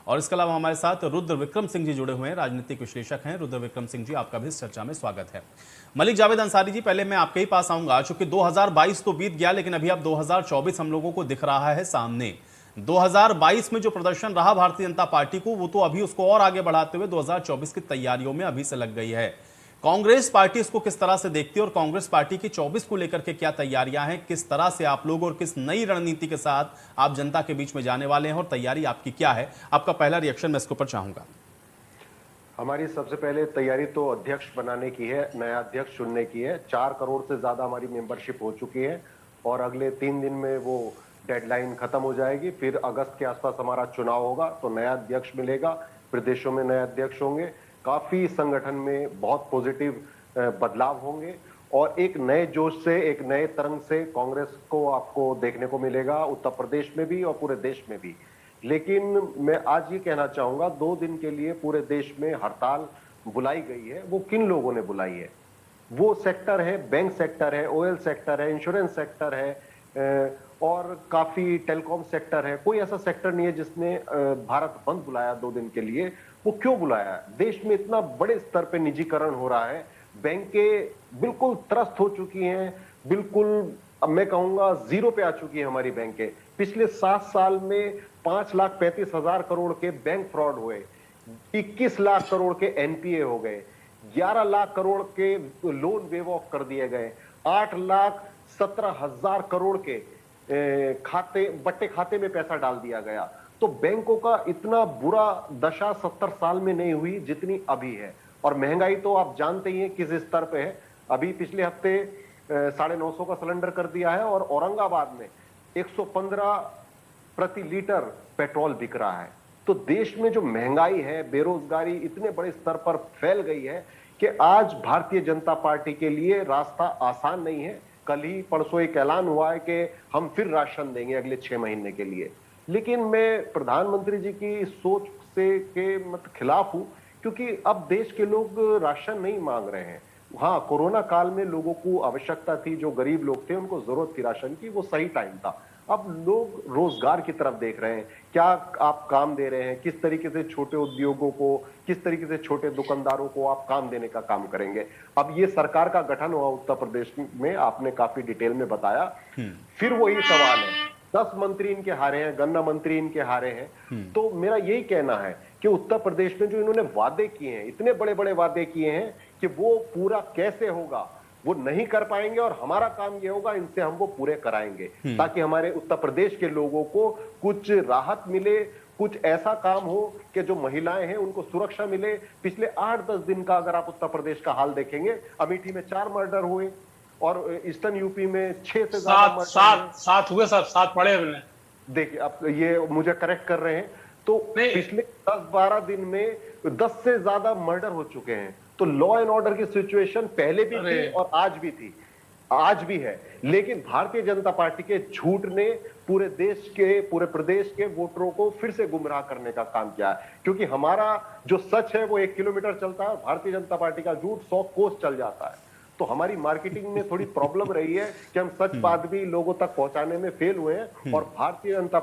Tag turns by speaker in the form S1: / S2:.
S1: और इसके अलावा हमारे साथ रुद्र विक्रम सिंह जी जुड़े हुए हैं, राजनीतिक विश्लेषक हैं। रुद्र विक्रम सिंह जी, आपका भी इस चर्चा में स्वागत है। मलिक जावेद अंसारी जी, पहले मैं आपके ही पास आऊंगा, चूंकि 2022 तो बीत गया, लेकिन अभी अब 2024 हम लोगों को दिख रहा है सामने। 2022 में जो प्रदर्शन रहा भारतीय जनता पार्टी को, वो तो अभी उसको और आगे बढ़ाते हुए 2024 की तैयारियों में अभी से लग गई है। कांग्रेस पार्टी इसको किस तरह से देखती है और कांग्रेस पार्टी की 24 को लेकर के क्या तैयारियां हैं, किस तरह से आप लोग और किस नई रणनीति के साथ आप जनता के बीच में जाने वाले हैं और तैयारी आपकी क्या है? आपका पहला रिएक्शन मैं इसके ऊपर चाहूंगा।
S2: हमारी सबसे पहले तैयारी तो अध्यक्ष बनाने की है, नया अध्यक्ष चुनने की है। 4 करोड़ से ज्यादा हमारी मेंबरशिप हो चुकी है और अगले 3 दिन में वो डेडलाइन खत्म हो जाएगी। फिर अगस्त के आसपास हमारा चुनाव होगा तो नया अध्यक्ष मिलेगा, प्रदेशों में नए अध्यक्ष होंगे, काफी संगठन में बहुत पॉजिटिव बदलाव होंगे और एक नए जोश से, एक नए तरंग से कांग्रेस को आपको देखने को मिलेगा, उत्तर प्रदेश में भी और पूरे देश में भी। लेकिन मैं आज ये कहना चाहूंगा, 2 दिन के लिए पूरे देश में हड़ताल बुलाई गई है। वो किन लोगों ने बुलाई है? वो सेक्टर है, बैंक सेक्टर है, ऑयल सेक्टर है, इंश्योरेंस सेक्टर है और काफी टेलीकॉम सेक्टर है। कोई ऐसा सेक्टर नहीं है जिसने भारत बंद बुलाया 2 दिन के लिए। वो क्यों बुलाया? देश में इतना बड़े स्तर पे निजीकरण हो रहा है, बैंकें बिल्कुल त्रस्त हो चुकी हैं, बिल्कुल अब मैं कहूंगा जीरो पे आ चुकी है हमारी बैंकें। पिछले 7 साल में 5,35,000 करोड़ के बैंक फ्रॉड हुए, 21 लाख करोड़ के एनपीए हो गए, 11 लाख करोड़ के लोन वेव ऑफ कर दिए गए, 8,17,000 करोड़ के बट्टे खाते में पैसा डाल दिया गया। तो बैंकों का इतना बुरा दशा 70 साल में नहीं हुई जितनी अभी है। और महंगाई तो आप जानते ही हैं किस स्तर पे है। अभी पिछले हफ्ते 950 का सिलेंडर कर दिया है और औरंगाबाद में 115 प्रति लीटर पेट्रोल बिक रहा है। तो देश में जो महंगाई है, बेरोजगारी इतने बड़े स्तर पर फैल गई है कि आज भारतीय जनता पार्टी के लिए रास्ता आसान नहीं है। कल ही परसों एक ऐलान हुआ है कि हम फिर राशन देंगे अगले 6 महीने के लिए। लेकिन मैं प्रधानमंत्री जी की सोच से के खिलाफ हूं, क्योंकि अब देश के लोग राशन नहीं मांग रहे हैं। हाँ, कोरोना काल में लोगों को आवश्यकता थी, जो गरीब लोग थे उनको जरूरत थी राशन की, वो सही टाइम था। अब लोग रोजगार की तरफ देख रहे हैं, क्या आप काम दे रहे हैं, किस तरीके से छोटे उद्योगों को, किस तरीके से छोटे दुकानदारों को आप काम देने का काम करेंगे। अब ये सरकार का गठन हुआ उत्तर प्रदेश में, आपने काफी डिटेल में बताया। फिर वही सवाल है, 10 मंत्री इनके हारे हैं, गन्ना मंत्री इनके हारे हैं। तो मेरा यही कहना है कि उत्तर प्रदेश में जो इन्होंने वादे किए हैं, इतने बड़े बड़े वादे किए हैं कि वो पूरा कैसे होगा वो नहीं कर पाएंगे। और हमारा काम ये होगा, इनसे हम वो पूरे कराएंगे ताकि हमारे उत्तर प्रदेश के लोगों को कुछ राहत मिले, कुछ ऐसा काम हो कि जो महिलाएं हैं उनको सुरक्षा मिले। पिछले 8-10 दिन का अगर आप उत्तर प्रदेश का हाल देखेंगे, अमेठी में 4 मर्डर हुए और ईस्टर्न यूपी में 6 से ज्यादा
S3: सात हुए सर, 7 पड़े हमने।
S2: देखिए, अब ये मुझे करेक्ट कर रहे हैं, तो पिछले 10-12 दिन में 10 से ज्यादा मर्डर हो चुके हैं। तो लॉ एंड ऑर्डर की सिचुएशन पहले भी थी और आज भी थी, आज भी है। लेकिन भारतीय जनता पार्टी के झूठ ने पूरे देश के, पूरे प्रदेश के वोटरों को फिर से गुमराह करने का काम किया है। क्योंकि हमारा जो सच है वो 1 किलोमीटर चलता है और भारतीय जनता पार्टी का झूठ 100 कोस चल जाता है। तो हमारी मार्केटिंग में थोड़ी प्रॉब्लम रही है कि हम सच बात भी लोगों तक पहुंचाने में फेल हुए हैं और भारतीय जनता